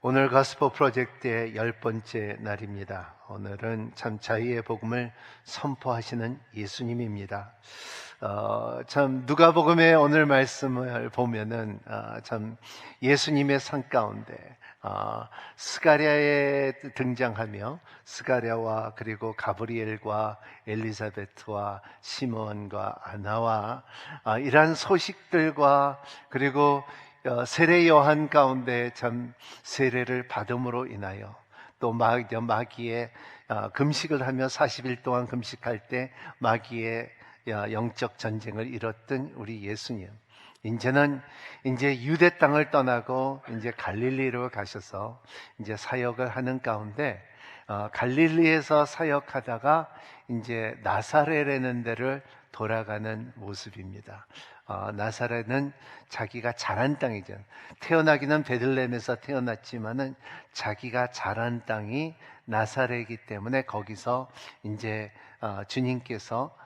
오늘 가스포 프로젝트의 10번째 날입니다. 오늘은 참 자유의 복음을 선포하시는 예수님입니다. 참 누가복음의 오늘 말씀을 보면은 참 예수님의 산 가운데 스가랴에 등장하며 스가랴와 그리고 가브리엘과 엘리사베트와 시몬과 아나와 이러한 소식들과 그리고 세례 요한 가운데 참 세례를 받음으로 인하여 또 마귀의 금식을 하며 40일 동안 금식할 때 마귀의 영적 전쟁을 이뤘던 우리 예수님, 이제는 유대 땅을 떠나고 이제 갈릴리로 가셔서 이제 사역을 하는 가운데 갈릴리에서 사역하다가 이제 나사렛이라는 데를 돌아가는 모습입니다. 나사렛은 자기가 자란 땅이죠. 태어나기는 베들레헴에서 태어났지만은 자기가 자란 땅이 나사렛이기 때문에 거기서 이제 주님께서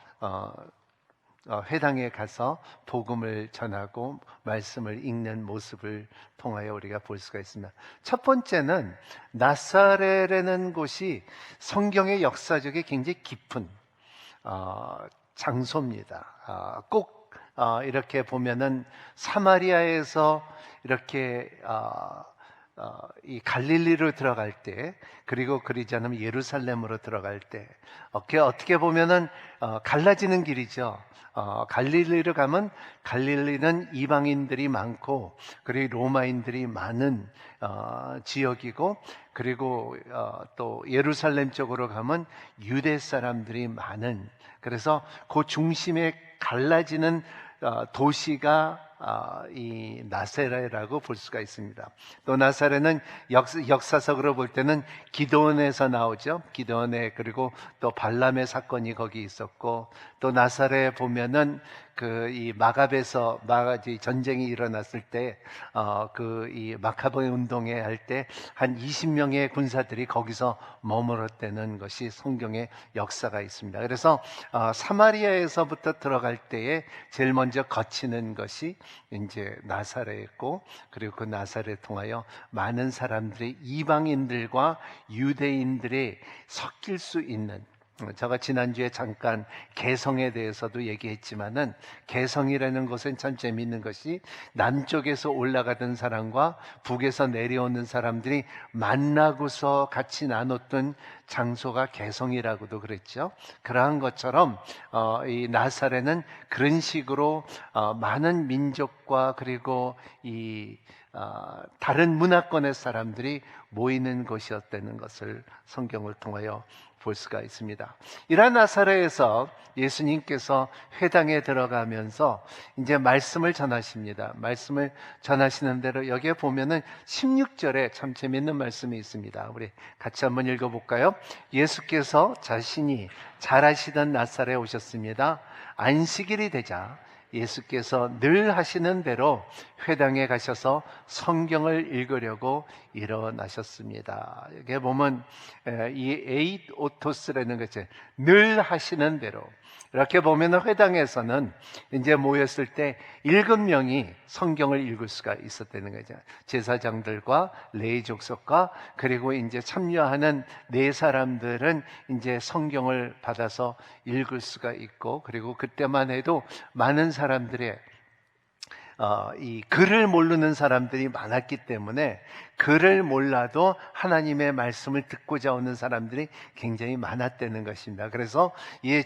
회당에 가서 복음을 전하고 말씀을 읽는 모습을 통하여 우리가 볼 수가 있습니다. 첫 번째는 나사렛이라는 곳이 성경의 역사적에 굉장히 깊은 장소입니다. 꼭 이렇게 보면은 사마리아에서 이렇게 이 갈릴리로 들어갈 때, 그리고 그러지 않으면 예루살렘으로 들어갈 때 어떻게 보면은 갈라지는 길이죠. 갈릴리로 가면 갈릴리는 이방인들이 많고 그리고 로마인들이 많은 지역이고, 그리고 또 예루살렘 쪽으로 가면 유대 사람들이 많은, 그래서 그 중심에 갈라지는 도시가 이 나사렛이라고 볼 수가 있습니다. 또 나사렛은 역사적으로 볼 때는 기드온에서 나오죠. 기드온에, 그리고 또 발람의 사건이 거기 있었고, 또 나사렛에 보면은 이 마갑에서 전쟁이 일어났을 때 이 마카베 운동회 할 때 한 20명의 군사들이 거기서 머물렀다는 것이 성경의 역사가 있습니다. 그래서 사마리아에서부터 들어갈 때에 제일 먼저 거치는 것이 이제 나사렛이고, 그리고 그 나사렛을 통하여 많은 사람들이 이방인들과 유대인들이 섞일 수 있는, 제가 지난주에 잠깐 개성에 대해서도 얘기했지만은, 개성이라는 것은 참 재미있는 것이 남쪽에서 올라가던 사람과 북에서 내려오는 사람들이 만나고서 같이 나눴던 장소가 개성이라고도 그랬죠. 그러한 것처럼 이 나사렛은 그런 식으로 많은 민족과 그리고 이 다른 문화권의 사람들이 모이는 곳이었다는 것을 성경을 통하여 볼 수가 있습니다. 이러한 나사렛에서 예수님께서 회당에 들어가면서 이제 말씀을 전하십니다. 말씀을 전하시는 대로 여기에 보면은 16절에 참 재밌는 말씀이 있습니다. 우리 같이 한번 읽어볼까요? 예수께서 자신이 잘하시던 나사렛에 오셨습니다. 안식일이 되자 예수께서 늘 하시는 대로 회당에 가셔서 성경을 읽으려고 일어나셨습니다. 여기 보면 이 에잇 오토스라는 것이 늘 하시는 대로, 이렇게 보면 회당에서는 이제 모였을 때 7명이 성경을 읽을 수가 있었다는 거죠. 제사장들과 레위 족속과 그리고 이제 참여하는 네 사람들은 이제 성경을 받아서 읽을 수가 있고, 그리고 그때만 해도 많은 사람들의 이 글을 모르는 사람들이 많았기 때문에 글을 몰라도 하나님의 말씀을 듣고자 오는 사람들이 굉장히 많았다는 것입니다. 그래서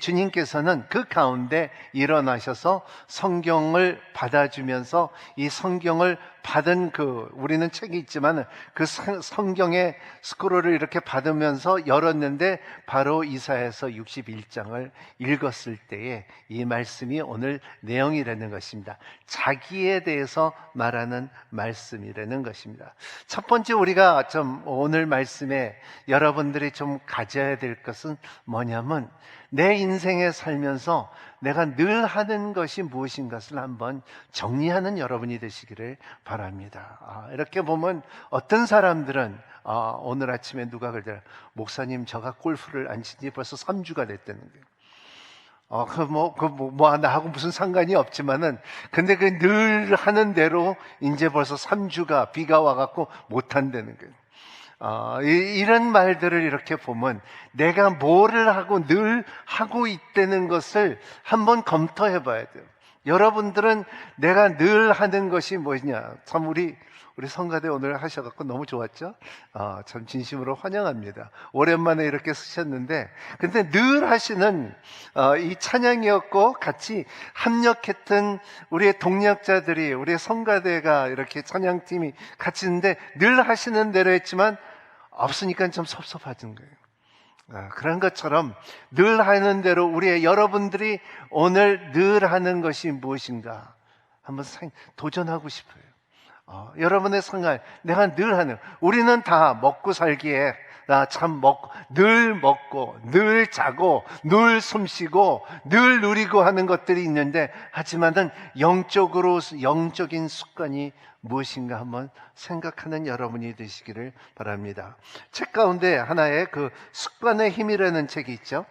주님께서는 그 가운데 일어나셔서 성경을 받아주면서 이 성경을 받은 우리는 책이 있지만 그 성경의 스크롤을 이렇게 받으면서 열었는데 바로 이사야서 61장을 읽었을 때에 이 말씀이 오늘 내용이라는 것입니다. 자기에 대해서 말하는 말씀이라는 것입니다. 첫 번째 우리가 오늘 말씀에 여러분들이 좀 가져야 될 것은 뭐냐면, 내 인생에 살면서 내가 늘 하는 것이 무엇인 것을 한번 정리하는 여러분이 되시기를 바랍니다. 이렇게 보면 어떤 사람들은 오늘 아침에 누가 그러더라, 목사님 저가 골프를 안 친 지 벌써 3주가 됐다는 거예요. 나하고 무슨 상관이 없지만은, 근데 늘 하는 대로 이제 벌써 3주가 비가 와갖고 못 한다는 거예요. 이런 말들을 이렇게 보면 내가 뭐를 하고 늘 하고 있다는 것을 한번 검토해 봐야 돼요. 여러분들은 내가 늘 하는 것이 뭐냐? 참 우리 성가대 오늘 하셔갖고 너무 좋았죠? 참 진심으로 환영합니다. 오랜만에 이렇게 쓰셨는데, 근데 늘 하시는 이 찬양이었고 같이 합력했던 우리의 동력자들이, 우리의 성가대가 이렇게 찬양팀이 같이 있는데 늘 하시는 대로 했지만 없으니까 좀 섭섭하던 거예요. 그런 것처럼 늘 하는 대로 여러분들이 오늘 늘 하는 것이 무엇인가 한번 도전하고 싶어요. 여러분의 생활, 내가 늘 하는, 우리는 다 먹고 살기에 늘 먹고, 늘 자고, 늘 숨쉬고, 늘 누리고 하는 것들이 있는데, 하지만은 영적인 습관이 무엇인가 한번 생각하는 여러분이 되시기를 바랍니다. 책 가운데 하나의 그 습관의 힘이라는 책이 있죠.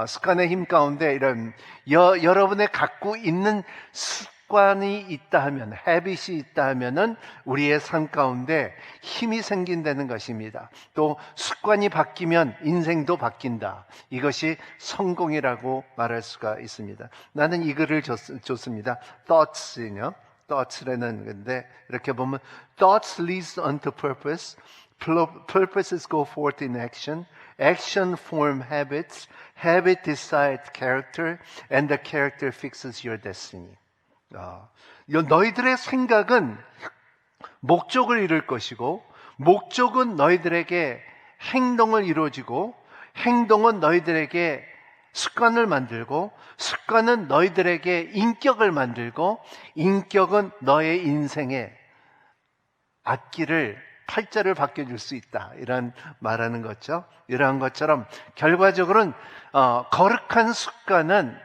습관의 힘 가운데 이런 여러분의 갖고 있는 습관이 있다 하면, habit이 있다 하면은 우리의 삶 가운데 힘이 생긴다는 것입니다. 또 습관이 바뀌면 인생도 바뀐다. 이것이 성공이라고 말할 수가 있습니다. 나는 이 글을 줬습니다. Thoughts는요. Thoughts라는 건데 이렇게 보면 Thoughts leads unto purpose, purposes go forth in action, action form habits, habit decides character, and the character fixes your destiny. 너희들의 생각은 목적을 이룰 것이고, 목적은 너희들에게 행동을 이루어지고, 행동은 너희들에게 습관을 만들고, 습관은 너희들에게 인격을 만들고, 인격은 너의 인생에 앞길을 팔자를 바뀌어줄 수 있다. 이런 말하는 거죠. 이러한 것처럼 결과적으로는 거룩한 습관은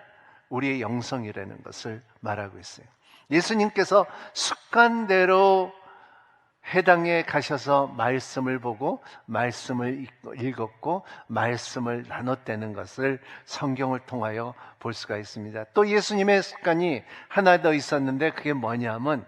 우리의 영성이라는 것을 말하고 있어요. 예수님께서 습관대로 해당에 가셔서 말씀을 보고 말씀을 읽었고 말씀을 나눴다는 것을 성경을 통하여 볼 수가 있습니다. 또 예수님의 습관이 하나 더 있었는데 그게 뭐냐면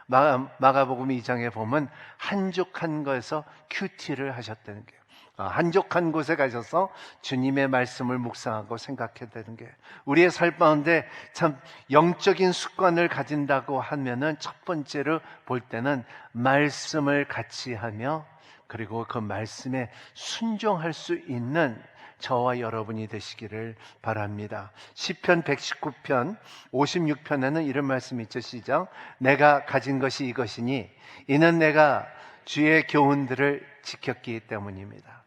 마가복음 2장에 보면 한적한 곳에서 큐티를 하셨다는 거예요. 한적한 곳에 가셔서 주님의 말씀을 묵상하고 생각해야 되는 게, 우리의 삶 가운데 참 영적인 습관을 가진다고 하면은 첫 번째로 볼 때는 말씀을 같이 하며, 그리고 그 말씀에 순종할 수 있는 저와 여러분이 되시기를 바랍니다. 시편 119편 56편에는 이런 말씀이 있죠. 시작. 내가 가진 것이 이것이니 이는 내가 주의 교훈들을 지켰기 때문입니다.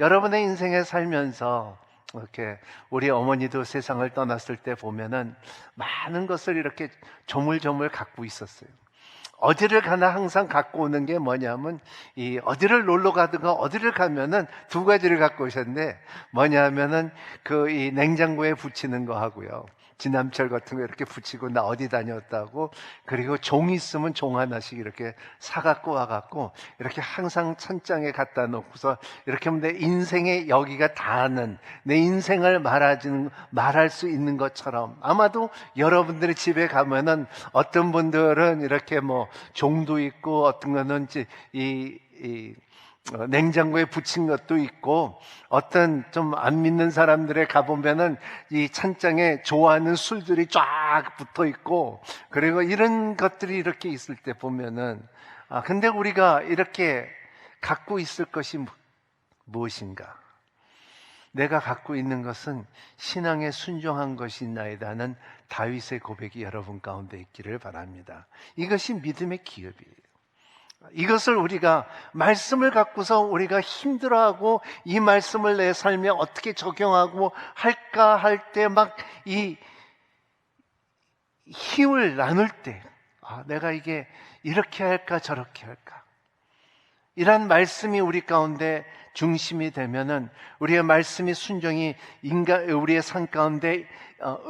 여러분의 인생에 살면서 이렇게 우리 어머니도 세상을 떠났을 때 보면은 많은 것을 이렇게 조물조물 갖고 있었어요. 어디를 가나 항상 갖고 오는 게 뭐냐면, 어디를 놀러 가든가 어디를 가면은 두 가지를 갖고 오셨는데, 뭐냐면은 이 냉장고에 붙이는 거 하고요. 지남철 같은 거 이렇게 붙이고 나 어디 다녔다고, 그리고 종 있으면 종 하나씩 이렇게 사갖고 와갖고 이렇게 항상 찬장에 갖다 놓고서 이렇게 하면 내 인생의 여기가 다는, 내 인생을 말할 수 있는 것처럼, 아마도 여러분들의 집에 가면은 어떤 분들은 이렇게 종도 있고 어떤 거는 냉장고에 붙인 것도 있고, 어떤 좀 안 믿는 사람들에 가보면은 이 찬장에 좋아하는 술들이 쫙 붙어 있고, 그리고 이런 것들이 이렇게 있을 때 보면은, 근데 우리가 이렇게 갖고 있을 것이 무엇인가? 내가 갖고 있는 것은 신앙에 순종한 것이나이다 하는 다윗의 고백이 여러분 가운데 있기를 바랍니다. 이것이 믿음의 기업이에요. 이것을 우리가 말씀을 갖고서 우리가 힘들어하고 이 말씀을 내 삶에 어떻게 적용하고 할까 할 때 막 이 힘을 나눌 때, 내가 이게 이렇게 할까 저렇게 할까, 이런 말씀이 우리 가운데 중심이 되면은, 우리의 말씀이 순종이 우리의 삶 가운데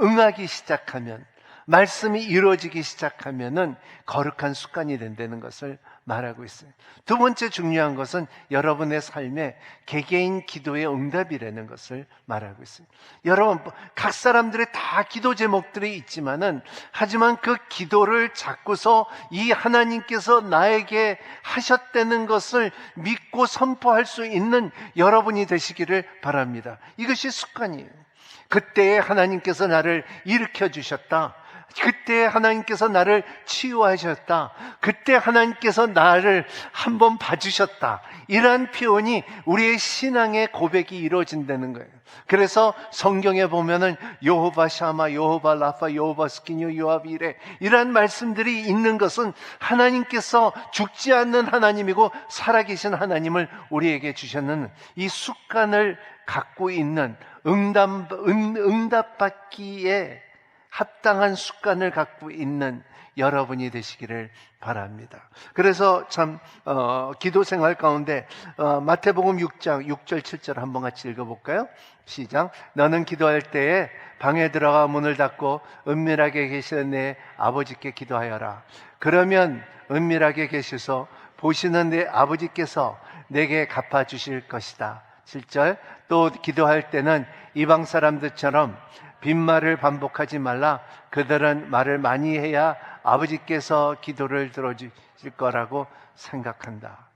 응하기 시작하면, 말씀이 이루어지기 시작하면은 거룩한 습관이 된다는 것을 말하고 있어요. 두 번째 중요한 것은 여러분의 삶에 개개인 기도의 응답이라는 것을 말하고 있어요. 여러분, 각 사람들의 다 기도 제목들이 있지만은, 하지만 그 기도를 잡고서 이 하나님께서 나에게 하셨다는 것을 믿고 선포할 수 있는 여러분이 되시기를 바랍니다. 이것이 습관이에요. 그때에 하나님께서 나를 일으켜 주셨다. 그때 하나님께서 나를 치유하셨다. 그때 하나님께서 나를 한번 봐주셨다. 이러한 표현이 우리의 신앙의 고백이 이루어진다는 거예요. 그래서 성경에 보면은 여호바 샤마, 여호바 라파, 여호바 스키뇨, 요압 이레, 이러한 말씀들이 있는 것은 하나님께서 죽지 않는 하나님이고 살아계신 하나님을 우리에게 주셨는 이 습관을 갖고 있는 응답받기에 합당한 습관을 갖고 있는 여러분이 되시기를 바랍니다. 그래서 참 기도 생활 가운데 마태복음 6장 6절 7절 한번 같이 읽어볼까요? 시작. 너는 기도할 때에 방에 들어가 문을 닫고 은밀하게 계시는 내 아버지께 기도하여라. 그러면 은밀하게 계셔서 보시는 내 아버지께서 내게 갚아주실 것이다. 7절. 또 기도할 때는 이방 사람들처럼 빈말을 반복하지 말라. 그들은 말을 많이 해야 아버지께서 기도를 들어주실 거라고 생각한다.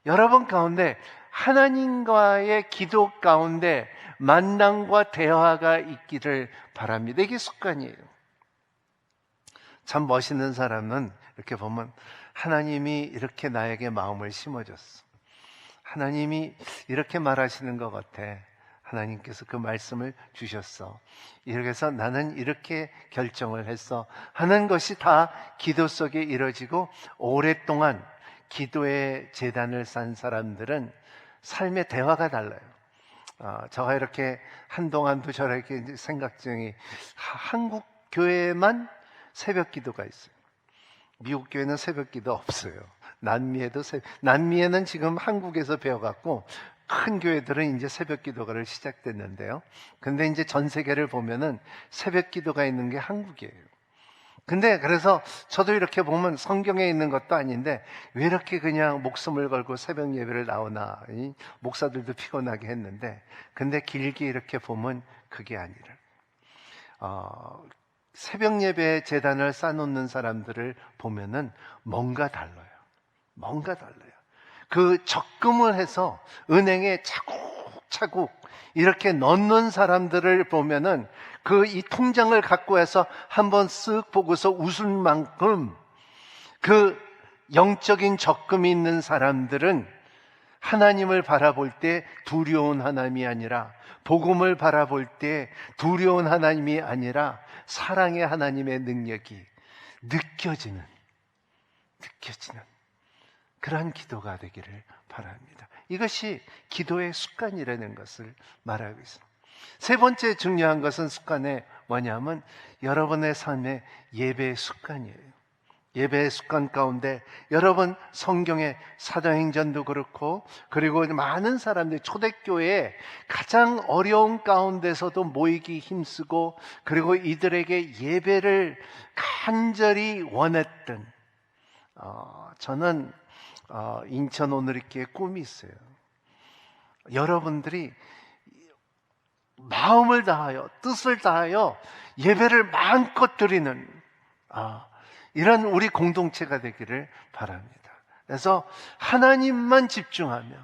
여러분 가운데 하나님과의 기도 가운데 만남과 대화가 있기를 바랍니다. 이게 습관이에요. 참 멋있는 사람은 이렇게 보면 하나님이 이렇게 나에게 마음을 심어줬어. 하나님이 이렇게 말하시는 것 같아. 하나님께서 그 말씀을 주셨어. 이렇게 해서 나는 이렇게 결정을 했어 하는 것이 다 기도 속에 이루어지고, 오랫동안 기도의 재단을 쌓은 사람들은 삶의 대화가 달라요. 제가 이렇게 한동안도 저렇게 생각 중에, 한국 교회만 새벽 기도가 있어요. 미국 교회는 새벽 기도 없어요. 남미에는 지금 한국에서 배워갖고 큰 교회들은 이제 새벽 기도가 시작됐는데요. 근데 이제 전 세계를 보면은 새벽 기도가 있는 게 한국이에요. 근데 그래서 저도 이렇게 보면 성경에 있는 것도 아닌데 왜 이렇게 그냥 목숨을 걸고 새벽 예배를 나오나, 목사들도 피곤하게 했는데, 근데 길게 이렇게 보면 그게 아니라 새벽 예배 재단을 쌓아놓는 사람들을 보면은 뭔가 달라요. 그 적금을 해서 은행에 차곡차곡 이렇게 넣는 사람들을 보면은 이 통장을 갖고 와서 한번 쓱 보고서 웃을 만큼 그 영적인 적금이 있는 사람들은 하나님을 바라볼 때 두려운 하나님이 아니라, 복음을 바라볼 때 두려운 하나님이 아니라 사랑의 하나님의 능력이 느껴지는 그러한 기도가 되기를 바랍니다. 이것이 기도의 습관이라는 것을 말하고 있습니다. 세 번째 중요한 것은 습관에 뭐냐면 여러분의 삶의 예배의 습관이에요. 예배의 습관 가운데 여러분 성경의 사도행전도 그렇고, 그리고 많은 사람들이 초대교회에 가장 어려운 가운데서도 모이기 힘쓰고, 그리고 이들에게 예배를 간절히 원했던, 저는 인천 오늘리교회 꿈이 있어요. 여러분들이 마음을 다하여 뜻을 다하여 예배를 마음껏 드리는 이런 우리 공동체가 되기를 바랍니다. 그래서 하나님만 집중하며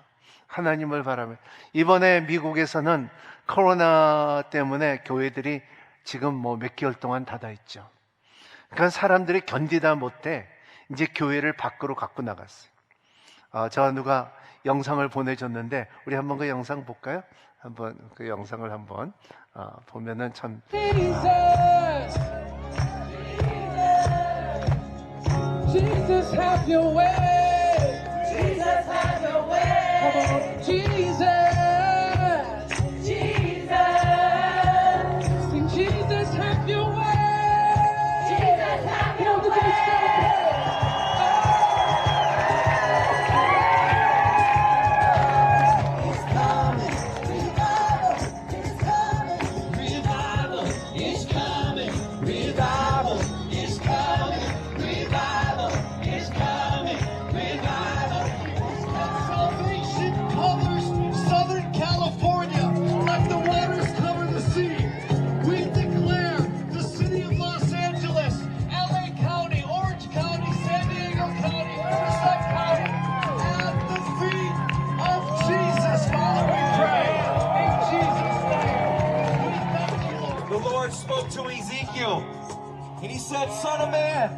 하나님을 바라며, 이번에 미국에서는 코로나 때문에 교회들이 지금 몇 개월 동안 닫아 있죠. 그러니까 사람들이 견디다 못해 이제 교회를 밖으로 갖고 나갔어요. 저 누가 영상을 보내줬는데 우리 한번 그 영상 볼까요? 한번 그 영상을 한번 보면은 참. Jesus, have your way. Jesus, have your way. Come on, Jesus. Jesus. Sing Jesus, have your way. Jesus, have your way. He's coming. Revival is coming. Revival is coming. Revival is coming. Ezekiel, and he said, "Son of man,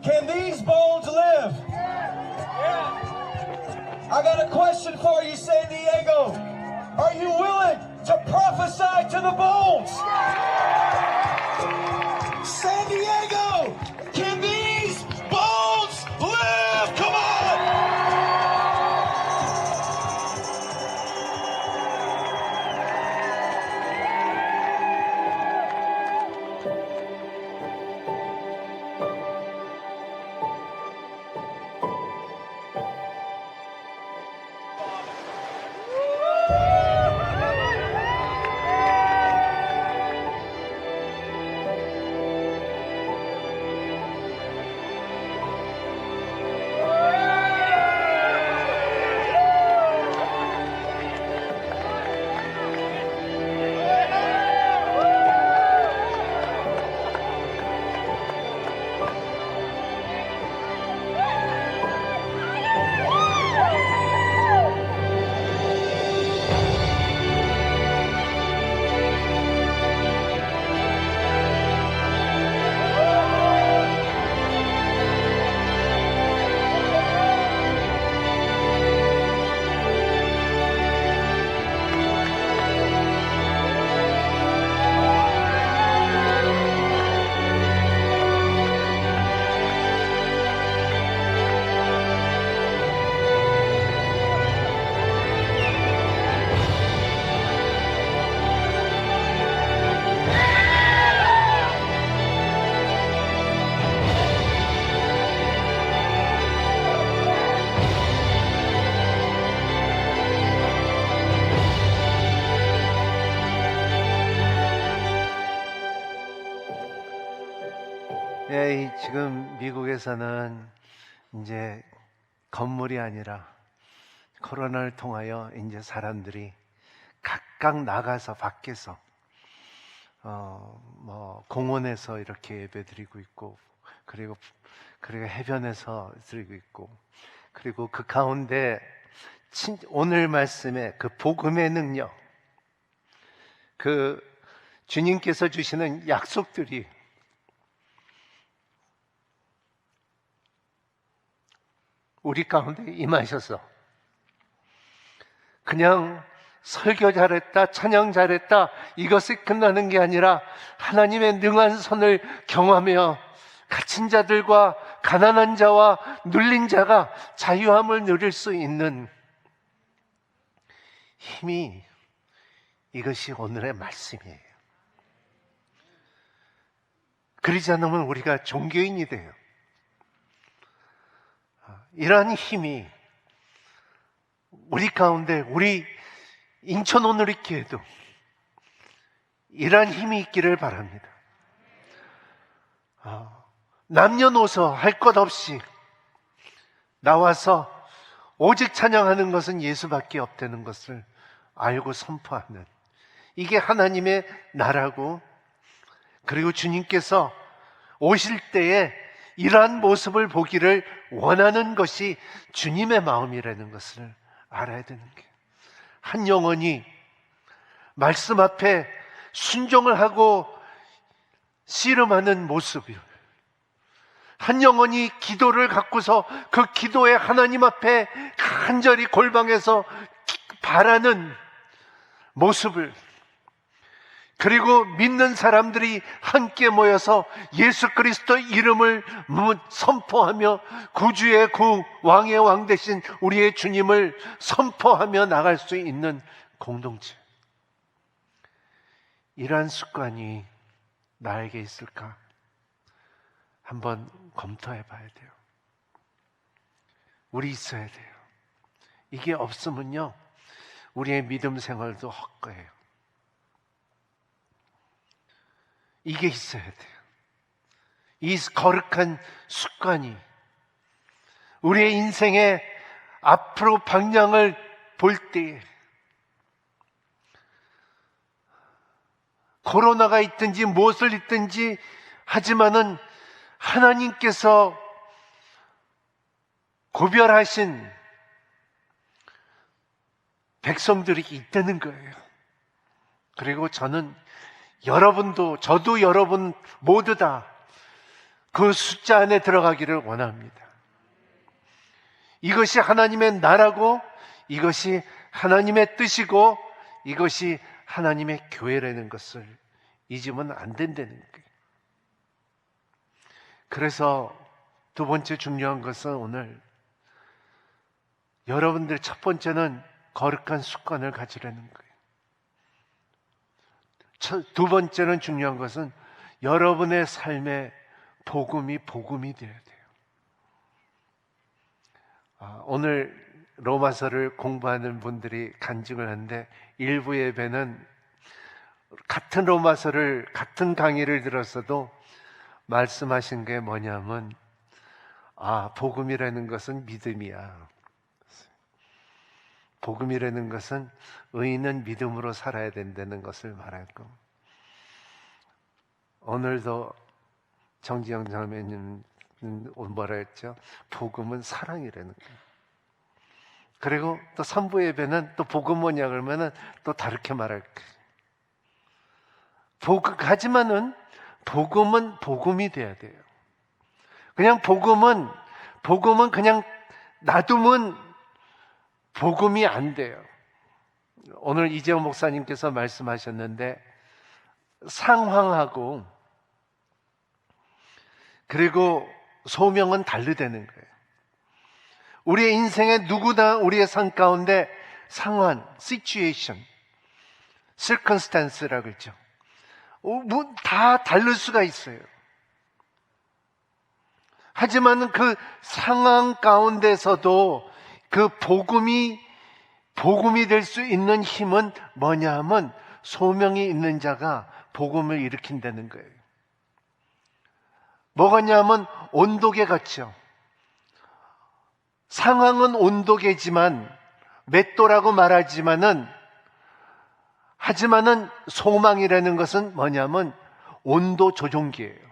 can these bones live?" I got a question for you, San Diego. Are you willing to prophesy to the bones? San Diego, can these bones live? Come on! 예, 지금 미국에서는 이제 건물이 아니라 코로나를 통하여 이제 사람들이 각각 나가서 밖에서 공원에서 이렇게 예배드리고 있고, 그리고 해변에서 드리고 있고, 그리고 그 가운데 오늘 말씀에 그 복음의 능력, 그 주님께서 주시는 약속들이 우리 가운데 임하셔서 그냥 설교 잘했다, 찬양 잘했다, 이것이 끝나는 게 아니라 하나님의 능한 손을 경험하며 갇힌 자들과 가난한 자와 눌린 자가 자유함을 누릴 수 있는 힘이, 이것이 오늘의 말씀이에요. 그러지 않으면 우리가 종교인이 돼요. 이러한 힘이 우리 가운데, 우리 인천 오누리교회에도 이러한 힘이 있기를 바랍니다. 남녀노소 할 것 없이 나와서 오직 찬양하는 것은 예수밖에 없다는 것을 알고 선포하는, 이게 하나님의 나라고, 그리고 주님께서 오실 때에 이러한 모습을 보기를 원하는 것이 주님의 마음이라는 것을 알아야 되는 거예요. 한 영혼이 말씀 앞에 순종을 하고 씨름하는 모습이요, 한 영혼이 기도를 갖고서 그 기도에 하나님 앞에 간절히 골방에서 바라는 모습을, 그리고 믿는 사람들이 함께 모여서 예수 그리스도 이름을 선포하며 구주의 구, 왕의 왕 되신 우리의 주님을 선포하며 나갈 수 있는 공동체, 이러한 습관이 나에게 있을까? 한번 검토해 봐야 돼요. 우리 있어야 돼요. 이게 없으면요, 우리의 믿음 생활도 헛거예요. 이게 있어야 돼요. 이 거룩한 습관이 우리의 인생의 앞으로 방향을 볼 때, 코로나가 있든지 무엇을 있든지 하지만은 하나님께서 구별하신 백성들이 있다는 거예요. 그리고 저는 여러분도, 저도, 여러분 모두 다 그 숫자 안에 들어가기를 원합니다. 이것이 하나님의 나라고, 이것이 하나님의 뜻이고, 이것이 하나님의 교회라는 것을 잊으면 안 된다는 거예요. 그래서 두 번째 중요한 것은 오늘 여러분들 첫 번째는 거룩한 습관을 가지라는 거예요. 두 번째는 중요한 것은 여러분의 삶의 복음이 돼야 돼요. 오늘 로마서를 공부하는 분들이 간증을 하는데 일부 예배는 같은 로마서를 같은 강의를 들었어도 말씀하신 게 뭐냐면 복음이라는 것은 믿음이야. 복음이라는 것은 의인은 믿음으로 살아야 된다는 것을 말하고, 오늘도 정지영 자매님 뭐라 했죠? 복음은 사랑이라는 거예요. 그리고 또 3부 예배는 또 복음 뭐냐 그러면은 또 다르게 말할 거예요. 하지만은 복음은 복음이 돼야 돼요. 그냥 복음은 그냥 놔두면 복음이 안 돼요. 오늘 이재호 목사님께서 말씀하셨는데 상황하고 그리고 소명은 다르다는 거예요. 우리의 인생에 누구나 우리의 삶 가운데 상황, situation, circumstance라고 그러죠. 다 다를 수가 있어요. 하지만 그 상황 가운데서도 그 복음이 될 수 있는 힘은 뭐냐 하면 소명이 있는 자가 복음을 일으킨다는 거예요. 뭐가냐면 온도계 같죠. 상황은 온도계지만 맷도라고 말하지만은 하지만은 소망이라는 것은 뭐냐면 온도 조종기예요.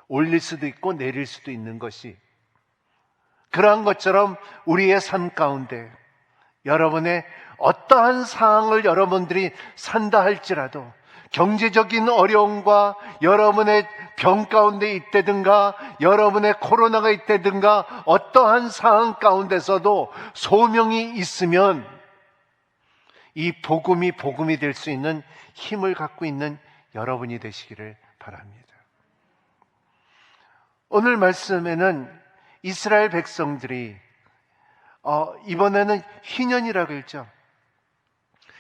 올릴 수도 있고 내릴 수도 있는 것이, 그러한 것처럼 우리의 삶 가운데 여러분의 어떠한 상황을 여러분들이 산다 할지라도, 경제적인 어려움과 여러분의 병 가운데 있다든가 여러분의 코로나가 있다든가 어떠한 상황 가운데서도 소명이 있으면 이 복음이 될 수 있는 힘을 갖고 있는 여러분이 되시기를 바랍니다. 오늘 말씀에는 이스라엘 백성들이 이번에는 희년이라고 했죠.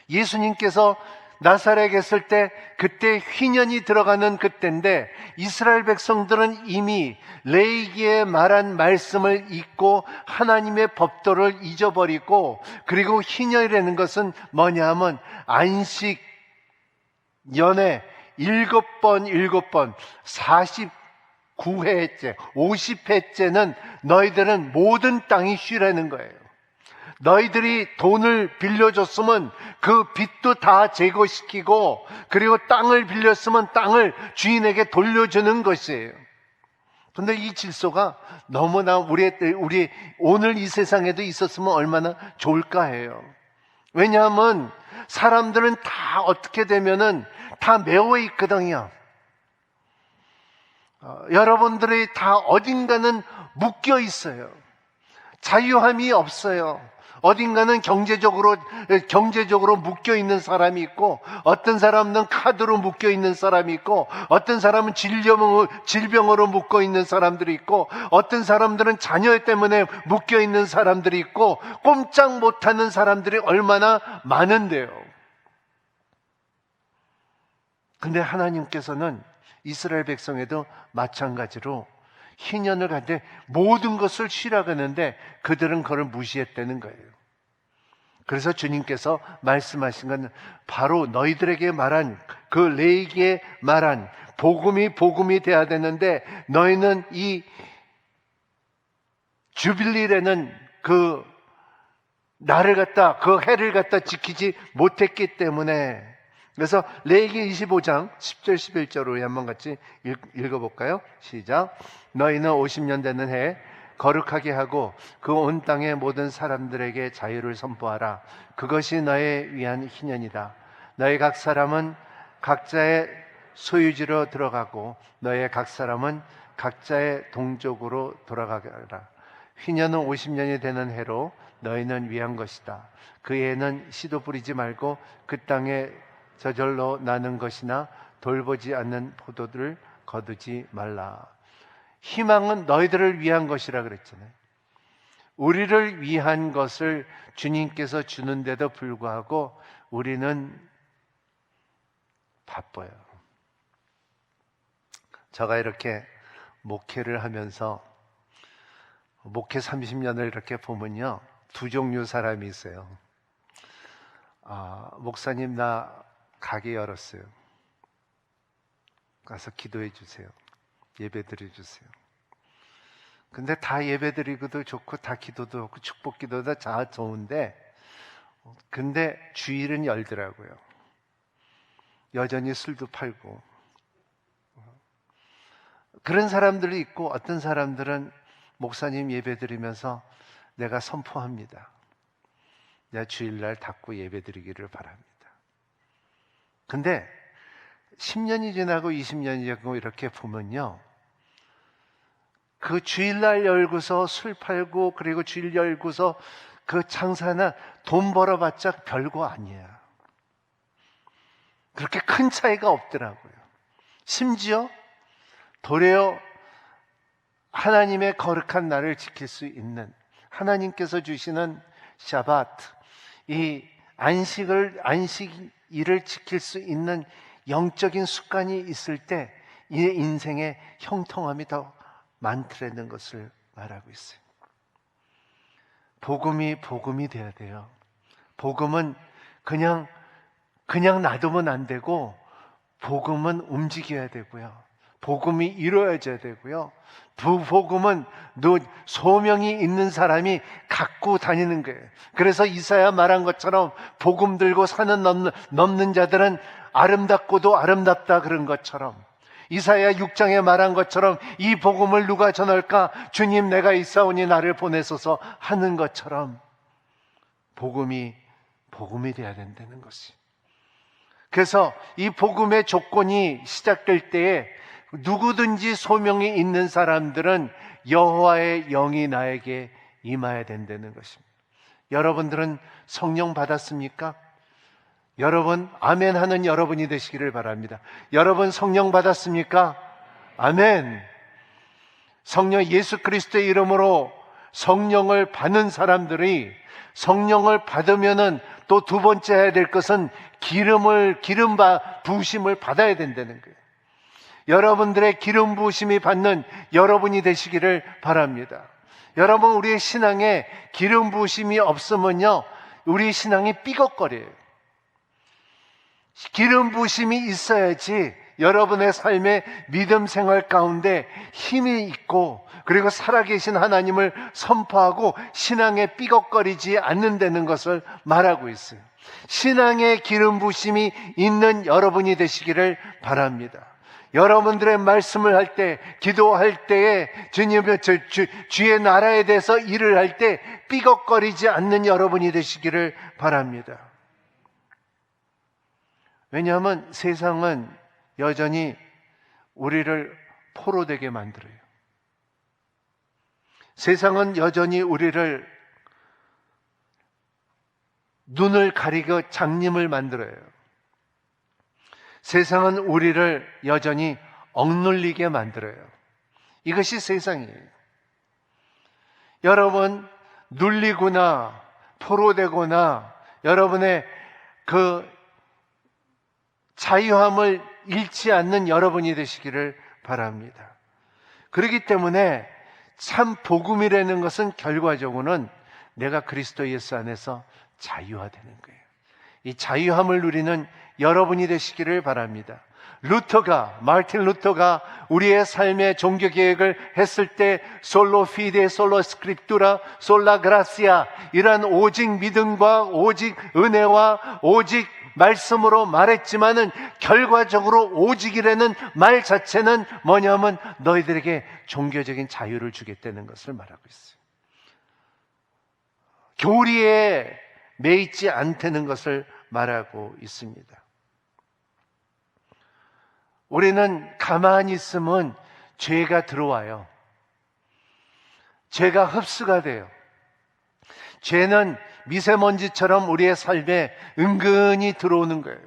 예수님께서 나사렛에 계실 때 그때 희년이 들어가는 그때인데 이스라엘 백성들은 이미 레위기에 말한 말씀을 잊고 하나님의 법도를 잊어버리고, 그리고 희년이라는 것은 뭐냐 하면 안식 연에 7번 49회째 50회째는 너희들은 모든 땅이 쉬라는 거예요. 너희들이 돈을 빌려줬으면 그 빚도 다 제거시키고, 그리고 땅을 빌렸으면 땅을 주인에게 돌려주는 것이에요. 그런데 이 질서가 너무나 우리 오늘 이 세상에도 있었으면 얼마나 좋을까 해요. 왜냐하면 사람들은 다 어떻게 되면은 다 매여 있거든요. 여러분들이 다 어딘가는 묶여 있어요. 자유함이 없어요. 어딘가는 경제적으로 묶여 있는 사람이 있고, 어떤 사람은 카드로 묶여 있는 사람이 있고, 어떤 사람은 질병으로 묶여 있는 사람들이 있고, 어떤 사람들은 자녀 때문에 묶여 있는 사람들이 있고, 꼼짝 못하는 사람들이 얼마나 많은데요. 근데 하나님께서는 이스라엘 백성에도 마찬가지로 희년을 갖되 모든 것을 쉬라고 하는데 그들은 그걸 무시했다는 거예요. 그래서 주님께서 말씀하신 건 바로 너희들에게 말한 그 레위기에 말한 복음이 돼야 되는데, 너희는 이 주빌리라는 그 날을 갖다, 그 해를 갖다 지키지 못했기 때문에. 그래서 레위기 25장 10절 11절로 한번 같이 읽어볼까요? 시작. 너희는 50년 되는 해에 거룩하게 하고 그 온 땅의 모든 사람들에게 자유를 선포하라. 그것이 너희 위한 희년이다. 너희 각 사람은 각자의 소유지로 들어가고 너의 각 사람은 각자의 동족으로 돌아가라. 휘년은 50년이 되는 해로 너희는 위한 것이다. 그 해에는 씨도 뿌리지 말고 그 땅에 저절로 나는 것이나 돌보지 않는 포도들을 거두지 말라. 희망은 너희들을 위한 것이라 그랬잖아요. 우리를 위한 것을 주님께서 주는데도 불구하고 우리는 바빠요. 제가 이렇게 목회를 하면서 목회 30년을 이렇게 보면요, 두 종류 사람이 있어요. 목사님 나 가게 열었어요. 가서 기도해 주세요. 예배 드려 주세요. 근데 다 예배 드리고도 좋고 다 기도도 좋고 축복 기도도 다 좋은데, 근데 주일은 열더라고요. 여전히 술도 팔고. 그런 사람들이 있고, 어떤 사람들은 목사님 예배 드리면서 내가 선포합니다. 내가 주일날 닫고 예배 드리기를 바랍니다. 근데 10년이 지나고 20년이 지나고 이렇게 보면요, 그 주일날 열고서 술 팔고 그리고 주일 열고서 그 장사는 돈 벌어봤자 별거 아니에요. 그렇게 큰 차이가 없더라고요. 심지어 도리어 하나님의 거룩한 날을 지킬 수 있는, 하나님께서 주시는 샤바트, 이 안식일을 지킬 수 있는 영적인 습관이 있을 때 이 인생의 형통함이 더 많더라는 것을 말하고 있어요. 복음이 돼야 돼요. 복음은 그냥 놔두면 안 되고, 복음은 움직여야 되고요. 복음이 이루어져야 되고요. 복음은 소명이 있는 사람이 갖고 다니는 거예요. 그래서 이사야 말한 것처럼 복음 들고 산은 넘는 자들은 아름답고도 아름답다 그런 것처럼, 이사야 6장에 말한 것처럼 이 복음을 누가 전할까? 주님 내가 있사오니 나를 보내소서 하는 것처럼 복음이 돼야 된다는 것이. 그래서 이 복음의 조건이 시작될 때에 누구든지 소명이 있는 사람들은 여호와의 영이 나에게 임해야 된다는 것입니다. 여러분들은 성령 받았습니까? 여러분 아멘 하는 여러분이 되시기를 바랍니다. 여러분 성령 받았습니까? 아멘. 성령 예수 그리스도의 이름으로 성령을 받는 사람들이, 성령을 받으면은 또 두 번째 해야 될 것은 부으심을 받아야 된다는 거예요. 여러분들의 기름 부으심이 받는 여러분이 되시기를 바랍니다. 여러분, 우리의 신앙에 기름 부으심이 없으면요, 우리 신앙이 삐걱거려요. 기름 부으심이 있어야지 여러분의 삶의 믿음 생활 가운데 힘이 있고, 그리고 살아계신 하나님을 선포하고 신앙에 삐걱거리지 않는다는 것을 말하고 있어요. 신앙의 기름 부으심이 있는 여러분이 되시기를 바랍니다. 여러분들의 말씀을 할 때, 기도할 때에 주의 나라에 대해서 일을 할 때 삐걱거리지 않는 여러분이 되시기를 바랍니다. 왜냐하면 세상은 여전히 우리를 포로되게 만들어요. 세상은 여전히 우리를 눈을 가리고 장님을 만들어요. 세상은 우리를 여전히 억눌리게 만들어요. 이것이 세상이에요. 여러분, 눌리거나 포로되거나 여러분의 그 자유함을 잃지 않는 여러분이 되시기를 바랍니다. 그렇기 때문에 참 복음이라는 것은 결과적으로는 내가 그리스도 예수 안에서 자유화되는 거예요. 이 자유함을 누리는 여러분이 되시기를 바랍니다. 마르틴 루터가 우리의 삶의 종교 계획을 했을 때 솔로 피데, 솔로 스크립투라, 솔라 그라시아, 이런 오직 믿음과 오직 은혜와 오직 말씀으로 말했지만은 결과적으로 오직이라는 말 자체는 뭐냐면 너희들에게 종교적인 자유를 주겠다는 것을 말하고 있어요. 교리에 매이지 않다는 것을 말하고 있습니다. 우리는 가만히 있으면 죄가 들어와요. 죄가 흡수가 돼요. 죄는 미세먼지처럼 우리의 삶에 은근히 들어오는 거예요.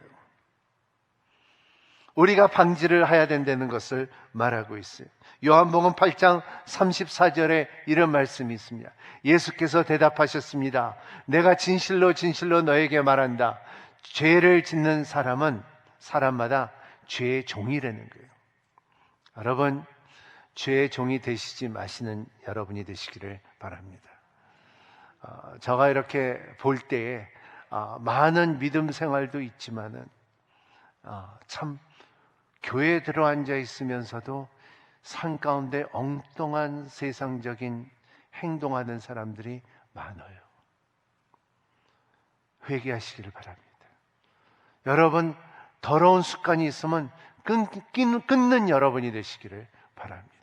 우리가 방지를 해야 된다는 것을 말하고 있어요. 요한복음 8장 34절에 이런 말씀이 있습니다. 예수께서 대답하셨습니다. 내가 진실로 진실로 너에게 말한다. 죄를 짓는 사람은 사람마다 죄의 종이라는 거예요. 여러분, 죄의 종이 되시지 마시는 여러분이 되시기를 바랍니다. 제가 이렇게 볼 때에 많은 믿음 생활도 있지만은 참 교회에 들어앉아 있으면서도 산 가운데 엉뚱한 세상적인 행동하는 사람들이 많아요. 회개하시기를 바랍니다. 여러분, 더러운 습관이 있으면 끊는 여러분이 되시기를 바랍니다.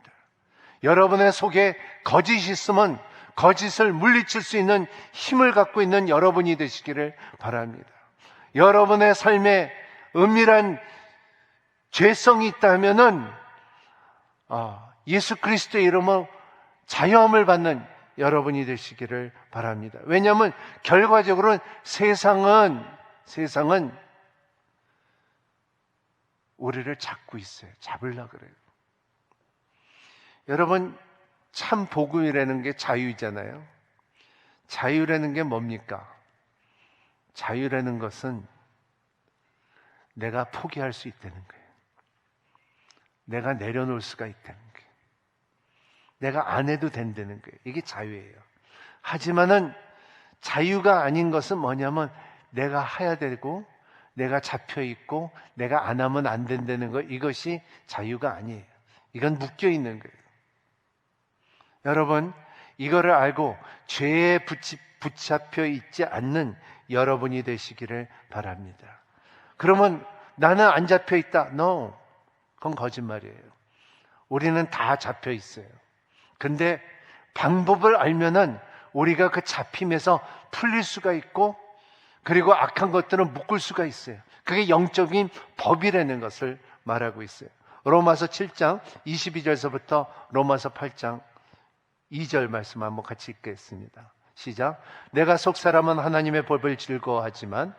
여러분의 속에 거짓이 있으면 거짓을 물리칠 수 있는 힘을 갖고 있는 여러분이 되시기를 바랍니다. 여러분의 삶에 은밀한 죄성이 있다면은 예수 그리스도의 이름으로 자유함을 받는 여러분이 되시기를 바랍니다. 왜냐하면 결과적으로는 세상은 우리를 잡고 있어요. 잡으려고 그래요. 여러분, 참 복음이라는 게 자유잖아요. 자유라는 게 뭡니까? 자유라는 것은 내가 포기할 수 있다는 거예요. 내가 내려놓을 수가 있다는 거예요. 내가 안 해도 된다는 거예요. 이게 자유예요. 하지만은 자유가 아닌 것은 뭐냐면 내가 해야 되고 내가 잡혀 있고 내가 안 하면 안 된다는 것, 이것이 자유가 아니에요. 이건 묶여 있는 거예요. 여러분, 이거를 알고 죄에 붙잡혀 있지 않는 여러분이 되시기를 바랍니다. 그러면 나는 안 잡혀 있다. No, 그건 거짓말이에요. 우리는 다 잡혀 있어요. 근데 방법을 알면은 우리가 그 잡힘에서 풀릴 수가 있고, 그리고 악한 것들은 묶을 수가 있어요. 그게 영적인 법이라는 것을 말하고 있어요. 로마서 7장 22절서부터 로마서 8장 2절 말씀 한번 같이 읽겠습니다. 시작. 내가 속 사람은 하나님의 법을 즐거워하지만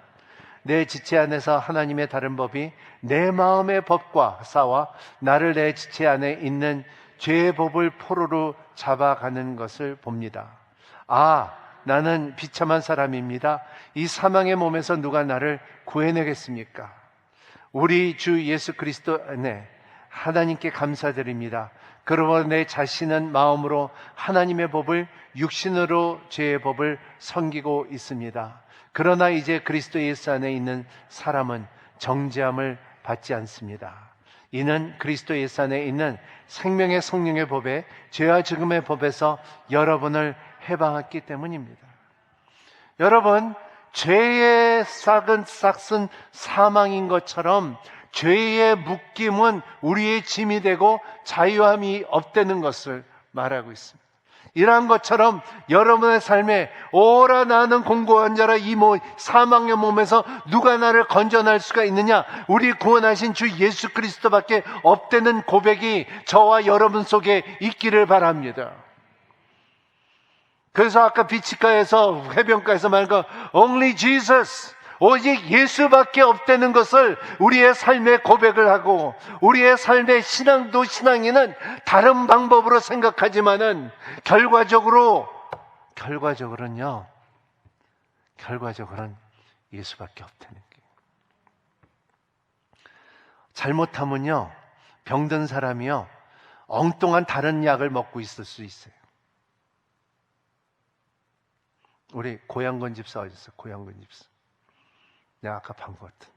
내 지체 안에서 하나님의 다른 법이 내 마음의 법과 싸워 나를 내 지체 안에 있는 죄의 법을 포로로 잡아가는 것을 봅니다. 나는 비참한 사람입니다. 이 사망의 몸에서 누가 나를 구해내겠습니까? 우리 주 예수 그리스도 안에 하나님께 감사드립니다. 그러므로 내 자신은 마음으로 하나님의 법을, 육신으로 죄의 법을 섬기고 있습니다. 그러나 이제 그리스도 예수 안에 있는 사람은 정죄함을 받지 않습니다. 이는 그리스도 예수 안에 있는 생명의 성령의 법에, 죄와 죽음의 법에서 여러분을 해방했기 때문입니다. 여러분, 죄의 싹은 사망인 것처럼 죄의 묶임은 우리의 짐이 되고 자유함이 없다는 것을 말하고 있습니다. 이러한 것처럼 여러분의 삶에 오라 나는 공고한 자라 이 사망의 몸에서 누가 나를 건져낼 수가 있느냐? 우리 구원하신 주 예수 그리스도밖에 없다는 고백이 저와 여러분 속에 있기를 바랍니다. 그래서 아까 비치가에서 해변가에서 말한 거 Only Jesus, 오직 예수밖에 없다는 것을 우리의 삶의 고백을 하고, 우리의 삶의 신앙도 신앙이는 다른 방법으로 생각하지만은 결과적으로는 예수밖에 없다는 게. 잘못하면요, 병든 사람이요 엉뚱한 다른 약을 먹고 있을 수 있어요. 우리 고향건 집사 어디 있어? 고향건 집사. 내가 아까 본 것 같은.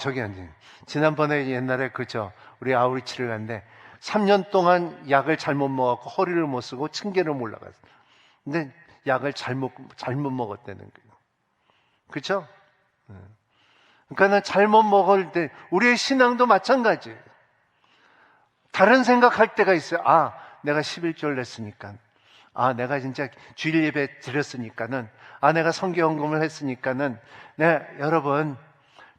저기 앉은. 지난번에 옛날에 우리 아우리치를 갔는데 3년 동안 약을 잘못 먹었고 허리를 못 쓰고 층계를 못 올라갔어. 근데 약을 잘못 먹었다는 거예요. 그렇죠? 그러니까는 잘못 먹을 때 우리의 신앙도 마찬가지예요. 다른 생각할 때가 있어요. 내가 11조를 냈으니까. 내가 진짜 주일 예배 드렸으니까는, 내가 성경헌금을 했으니까는. 여러분,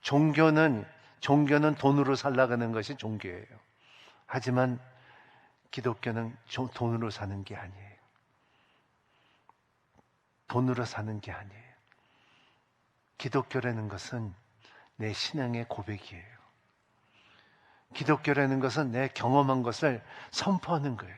종교는 종교는 돈으로 살아가는 것이 종교예요. 하지만 기독교는 돈으로 사는 게 아니에요. 돈으로 사는 게 아니에요. 기독교라는 것은 내 신앙의 고백이에요. 기독교라는 것은 내 경험한 것을 선포하는 거예요.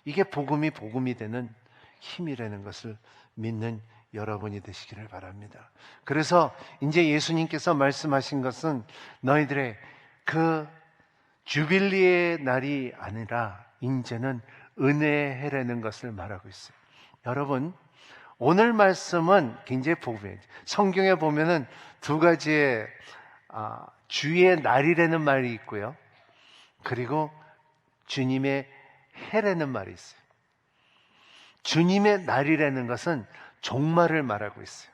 이게 복음이 되는 힘이라는 것을 믿는 여러분이 되시기를 바랍니다. 그래서 이제 예수님께서 말씀하신 것은 너희들의 그 주빌리의 날이 아니라 이제는 은혜의 해라는 것을 말하고 있어요. 여러분, 오늘 말씀은 굉장히 복음이에요. 성경에 보면은 두 가지의 주의 날이라는 말이 있고요. 그리고 주님의 해라는 말이 있어요. 주님의 날이라는 것은 종말을 말하고 있어요.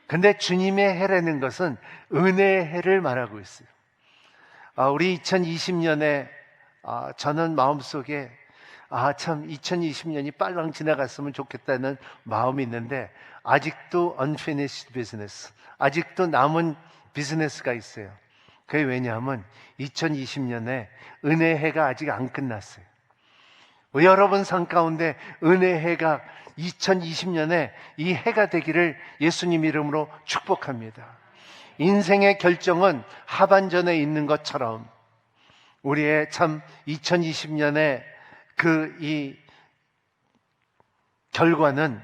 근데 주님의 해라는 것은 은혜의 해를 말하고 있어요. 우리 2020년에 저는 마음속에 참 2020년이 빨랑 지나갔으면 좋겠다는 마음이 있는데 아직도 unfinished business, 아직도 남은 비즈니스가 있어요. 그게 왜냐하면 2020년에 은혜의 해가 아직 안 끝났어요. 여러분 삶 가운데 은혜의 해가 2020년에 이 해가 되기를 예수님 이름으로 축복합니다. 인생의 결정은 하반전에 있는 것처럼 우리의 참 2020년에 이 결과는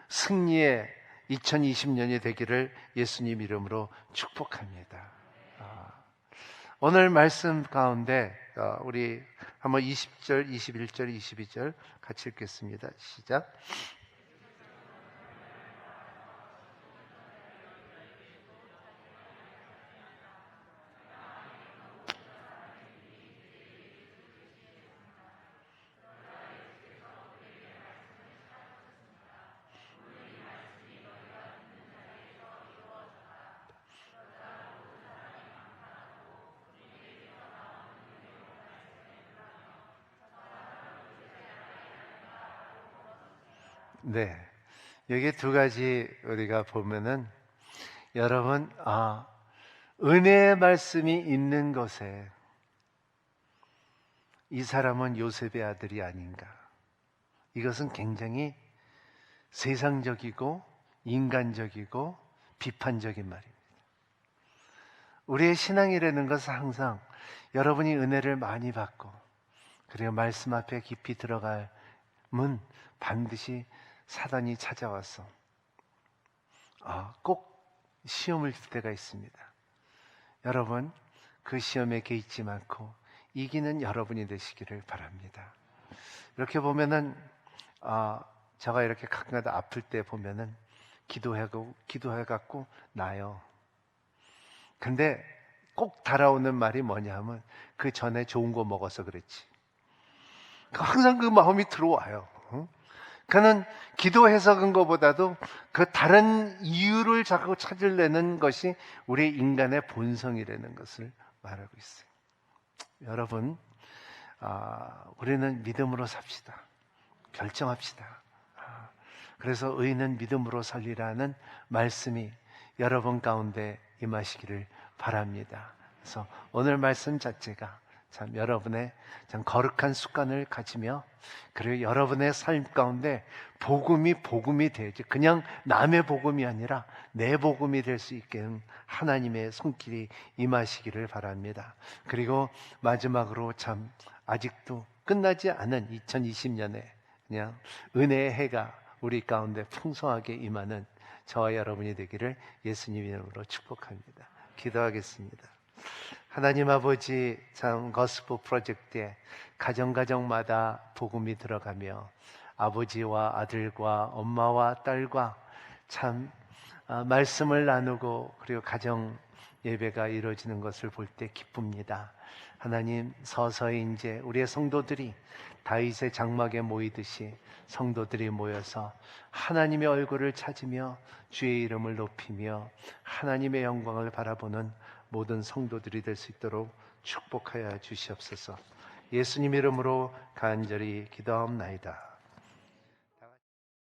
승리의 2020년이 되기를 예수님 이름으로 축복합니다. 오늘 말씀 가운데 우리 한번 20절, 21절, 22절 같이 읽겠습니다. 시작. 네, 여기 두 가지 우리가 보면은 여러분 은혜의 말씀이 있는 것에 이 사람은 요셉의 아들이 아닌가. 이것은 굉장히 세상적이고 인간적이고 비판적인 말입니다. 우리의 신앙이라는 것은 항상 여러분이 은혜를 많이 받고 그리고 말씀 앞에 깊이 들어가면 반드시 사단이 찾아와서 꼭 시험을 줄 때가 있습니다. 여러분, 그 시험에 개의치 않고 이기는 여러분이 되시기를 바랍니다. 이렇게 보면은 제가 이렇게 가끔가다 아플 때 보면은 기도해갖고 나요. 근데 꼭 달아오는 말이 뭐냐 하면 그 전에 좋은 거 먹어서 그랬지. 항상 그 마음이 들어와요. 그는 기도해서 그런 것보다도 그 다른 이유를 자꾸 찾으려는 것이 우리 인간의 본성이라는 것을 말하고 있어요. 여러분, 우리는 믿음으로 삽시다. 결정합시다. 그래서 의인은 믿음으로 살리라는 말씀이 여러분 가운데 임하시기를 바랍니다. 그래서 오늘 말씀 자체가 참 여러분의 참 거룩한 습관을 가지며 그리고 여러분의 삶 가운데 복음이 되지 그냥 남의 복음이 아니라 내 복음이 될 수 있게 하나님의 손길이 임하시기를 바랍니다. 그리고 마지막으로 참 아직도 끝나지 않은 2020년에 그냥 은혜의 해가 우리 가운데 풍성하게 임하는 저와 여러분이 되기를 예수님 이름으로 축복합니다. 기도하겠습니다. 하나님 아버지, 참 거스프 프로젝트에 가정마다 복음이 들어가며 아버지와 아들과 엄마와 딸과 참 말씀을 나누고 그리고 가정 예배가 이루어지는 것을 볼 때 기쁩니다. 하나님, 서서히 이제 우리의 성도들이 다윗의 장막에 모이듯이 성도들이 모여서 하나님의 얼굴을 찾으며 주의 이름을 높이며 하나님의 영광을 바라보는 모든 성도들이 될 수 있도록 축복하여 주시옵소서. 예수님 이름으로 간절히 기도하옵나이다.